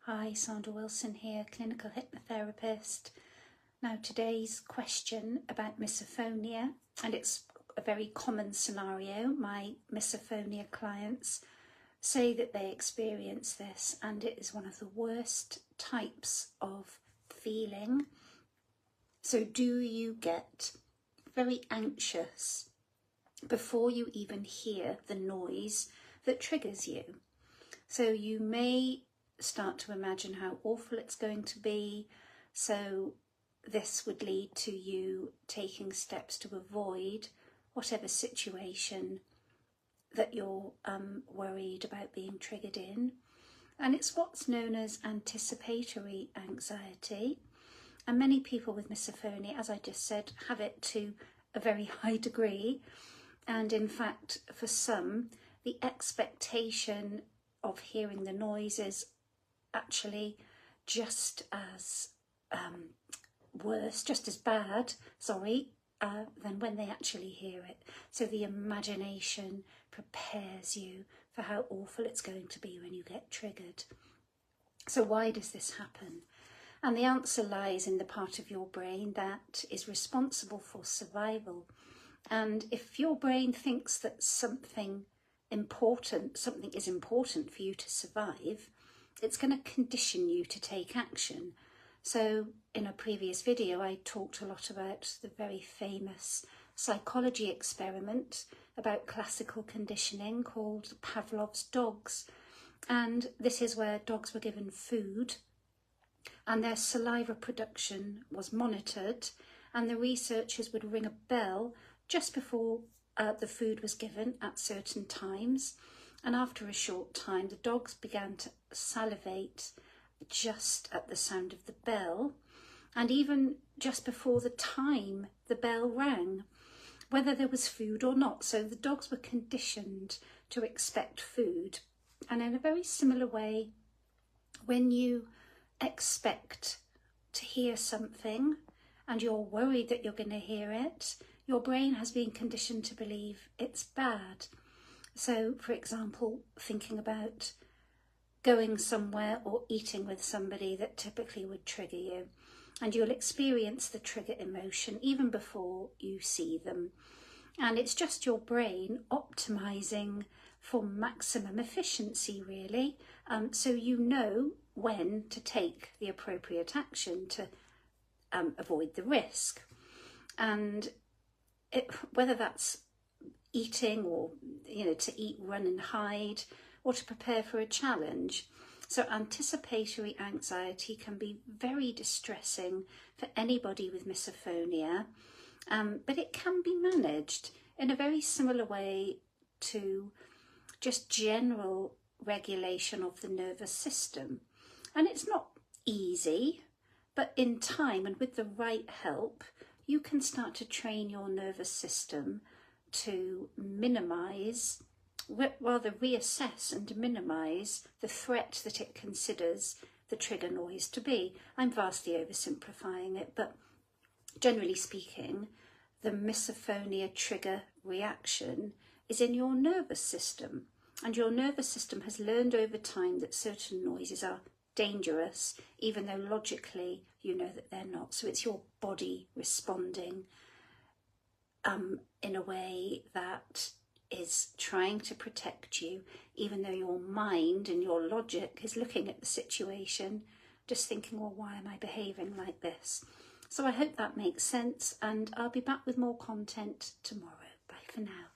Hi, Sandra Wilson here, clinical hypnotherapist. Now today's question about misophonia, and it's a very common scenario. My misophonia clients say that they experience this, and it is one of the worst types of feeling. So do you get very anxious before you even hear the noise that triggers you? So you may start to imagine how awful it's going to be. So this would lead to you taking steps to avoid whatever situation that you're worried about being triggered in. And it's what's known as anticipatory anxiety. And many people with misophonia, as I just said, have it to a very high degree. And in fact, for some, the expectation of hearing the noise is actually just as bad, than when they actually hear it. So the imagination prepares you for how awful it's going to be when you get triggered. So why does this happen? And the answer lies in the part of your brain that is responsible for survival. And if your brain thinks that something is important for you to survive, it's going to condition you to take action. So in a previous video, I talked a lot about the very famous psychology experiment about classical conditioning called Pavlov's dogs. And this is where dogs were given food and their saliva production was monitored, and the researchers would ring a bell just before the food was given at certain times. And after a short time, the dogs began to salivate just at the sound of the bell, and even just before the time the bell rang, whether there was food or not. So the dogs were conditioned to expect food. And in a very similar way, when you expect to hear something and you're worried that you're going to hear it, your brain has been conditioned to believe it's bad. So, for example, thinking about going somewhere or eating with somebody that typically would trigger you, and you'll experience the trigger emotion even before you see them. And it's just your brain optimizing for maximum efficiency, really. So you know when to take the appropriate action to avoid the risk. And whether that's eating or, to eat, run and hide, or to prepare for a challenge. So anticipatory anxiety can be very distressing for anybody with misophonia, but it can be managed in a very similar way to just general regulation of the nervous system. And it's not easy, but in time and with the right help, you can start to train your nervous system to reassess and minimise the threat that it considers the trigger noise to be. I'm vastly oversimplifying it, but generally speaking, the misophonia trigger reaction is in your nervous system, and your nervous system has learned over time that certain noises are dangerous, even though logically you know that they're not. So it's your body responding in a way that is trying to protect you, even though your mind and your logic is looking at the situation, just thinking, well, why am I behaving like this? So I hope that makes sense, and I'll be back with more content tomorrow. Bye for now.